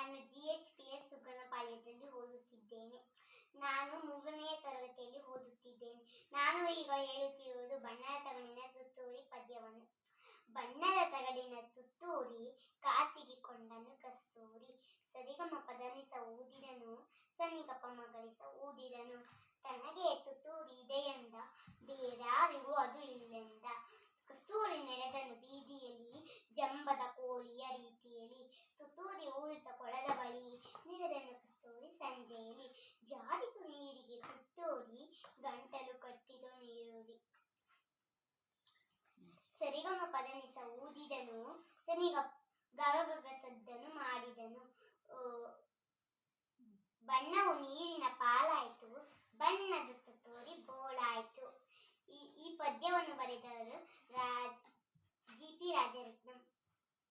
ನಾನು GHPS ಸುಗನಪಾಳ್ಯದಲ್ಲಿ ಓದುತ್ತಿದ್ದೇನೆ. ನಾನು 3ನೇ ತರಗತಿಯಲ್ಲಿ ಓದುತ್ತಿದ್ದೇನೆ. ನಾನು ಈಗ ಹೇಳುತ್ತಿರುವುದು ಬಣ್ಣದ ತಗಡಿನ ತುತ್ತೂರಿ ಪದ್ಯವನ್ನು. ಬಣ್ಣದ ತಗಡಿನ ತುತ್ತೂರಿ ಕಾಸಿಗೆ ಕೊಂಡನು ಕಸ್ತೂರಿ. ಸರಿಗಮ ಪದನಿಸ ಊದಿದನು, ಸನಿಗಪ ಮಗಳಿಸ ಊದಿದನು. ತನಗೆ ತುತ್ತೂರಿ ಇದೆಯೆಂದ, ಬೇರಾರಿಗೂ ಅದು ಇಲ್ಲೆಂದ. ಕಸ್ತೂರಿ ನಡೆದನು ಬೀದಿಯಲ್ಲಿ, ಜಂಬದ ಕೋಳಿಯ ರೀತಿಯಲ್ಲಿ. ತುತ್ತೂರಿ ಊದಿತ ಕೊಳದ ಬಳಿ, ನಡೆದನು ಕಸ್ತೂರಿ ಸಂಜೆಯಲ್ಲಿ. ಜಾರಿತು ನೀರಿಗೆ ತುತ್ತೂರಿ, ಗಂಟಲು ಕಟ್ಟಿತು ನೀರೂರಿ. ಸರಿಗಮ ಪದನಿಸ ಊದಿದನು, ಗಗಗಗ ಸದ್ದನು ಮಾಡಿದನು. ಬಣ್ಣವು ನೀರಿನ ಪಾಲಾಯ್ತು, ಬಣ್ಣದ ತುತ್ತೂರಿ ಬೋಳಾಯ್ತು. ಈ ಪದ್ಯವನ್ನು ಬರೆದವರು GP ರಾಜರತ್ನ.